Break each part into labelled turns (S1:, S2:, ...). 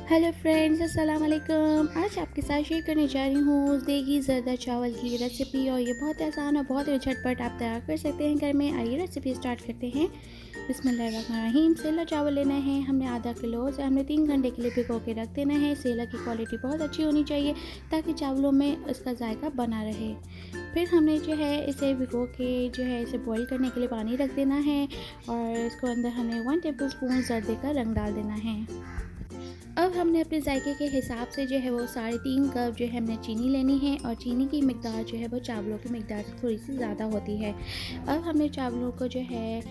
S1: Hello friends, अस्सलाम वालेकुम। आज आपके साथ शेयर करने जा रही हूँ देगी ज़रदा चावल की रेसिपी। और ये बहुत आसान और बहुत ही झटपट आप तैयार कर सकते हैं घर में। आइए रेसिपी स्टार्ट करते हैं। बिस्मिल्लाहिर्रहमानिर्रहीम। सेला चावल लेना है हमने आधा किलो से हमने 3 घंटे के लिए भिगो के रख देना है। सेला की क्वालिटी बहुत अच्छी होनी चाहिए ताकि चावलों में इसका जायका बना रहे। फिर हमने जो है इसे भिगो के जो है इसे बॉईल करने के लिए पानी रख देना है और इसको अंदर हमें 1 टेबल स्पून जर्दे का रंग डाल देना है। अब हमने अपने जायके के हिसाब से जो है वो 3.5 कप जो है हमने चीनी लेनी है और चीनी की मिकदार जो है वो चावलों की मिकदार से थोड़ी सी ज़्यादा होती है। अब हमने चावलों को जो है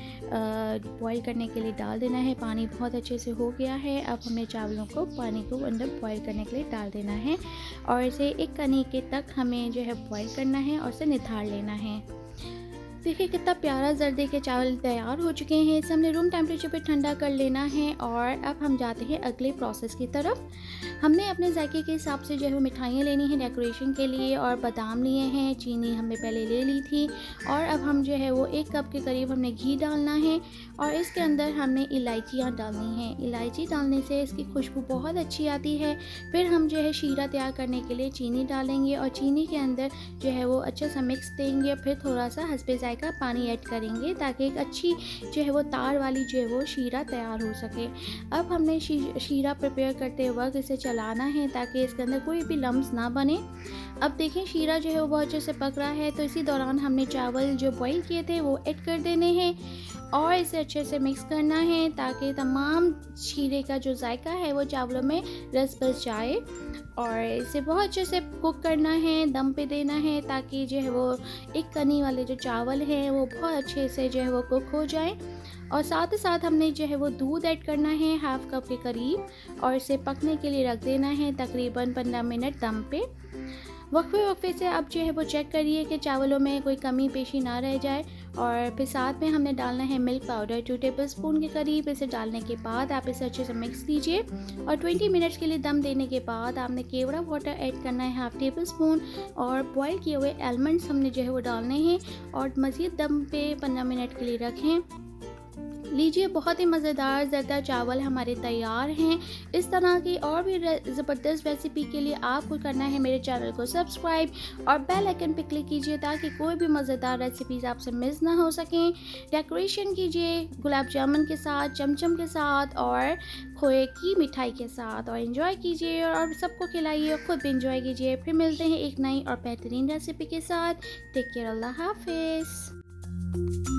S1: बॉईल करने के लिए डाल देना है। पानी बहुत अच्छे से हो गया है। अब हमने चावलों को पानी को अंदर बॉईल करने के लिए डाल देना है और इसे एक कनीके तक हमें जो है बॉईल करना है और इसे निथार लेना है। देखिए कितना प्यारा जर्दे के चावल तैयार हो चुके हैं। इसे हमने रूम टेम्परेचर पे ठंडा कर लेना है। और अब हम जाते हैं अगले प्रोसेस की तरफ। हमने अपने जायके के हिसाब से जो है मिठाइयाँ लेनी है डेकोरेशन के लिए। और बादाम लिए हैं, चीनी हमने पहले ले ली थी। और अब हम जो है वो 1 कप के करीब हमने घी डालना है और इसके अंदर हमने इलायचियाँ डालनी हैं। इलायची डालने से इसकी खुशबू बहुत अच्छी आती है। फिर हम जो है शीरा तैयार करने के लिए चीनी डालेंगे और चीनी के अंदर जो है वो अच्छे सा मिक्स देंगे। फिर थोड़ा सा हस्बे का पानी ऐड करेंगे ताकि एक अच्छी जो है वो तार वाली जो है वो शीरा तैयार हो सके। अब हमने शीरा प्रिपेयर करते वक्त इसे चलाना है ताकि इसके अंदर कोई भी लम्स ना बने। अब देखें शीरा जो है वो बहुत अच्छे से पक रहा है। तो इसी दौरान हमने चावल जो बॉईल किए थे वो ऐड कर देने हैं और इसे अच्छे से मिक्स करना है ताकि तमाम शीरे का जो जायका है वो चावलों में रस बस जाए। और इसे बहुत अच्छे से कुक करना है, दम पे देना है ताकि जो है वो एक कनी वाले जो चावल हैं वो बहुत अच्छे से जो है वो कुक हो जाए। और साथ ही साथ हमने जो है वो दूध ऐड करना है 1/2 कप के करीब और इसे पकने के लिए रख देना है तकरीबन 15 मिनट दम पे। वक्फे से अब जो है वो चेक करिए कि चावलों में कोई कमी पेशी ना रह जाए। और फिर साथ में हमने डालना है मिल्क पाउडर 2 टेबल स्पून के करीब। इसे डालने के बाद आप इसे अच्छे से मिक्स कीजिए और 20 मिनट्स के लिए दम देने के बाद आपने केवड़ा वाटर ऐड करना है 1/2 टेबल स्पून और बॉईल किए हुए आलमंड्स हमने जो है वो डालने हैं और मज़ीद दम पे 15 मिनट के लिए रखें। लीजिए बहुत ही मज़ेदार जर्दा चावल हमारे तैयार हैं। इस तरह की और भी ज़बरदस्त रेसिपी के लिए आपको करना है मेरे चैनल को सब्सक्राइब और बेल आइकन पे क्लिक कीजिए ताकि कोई भी मज़ेदार रेसिपीज़ आपसे मिस ना हो सकें। डेकोरेशन कीजिए गुलाब जामुन के साथ, चमचम के साथ और खोए की मिठाई के साथ और इन्जॉय कीजिए और सबको खिलाइए और ख़ुद भी इंजॉय कीजिए। फिर मिलते हैं एक नई और बेहतरीन रेसिपी के साथ। टेक केयर, अल्लाह हाफिज़।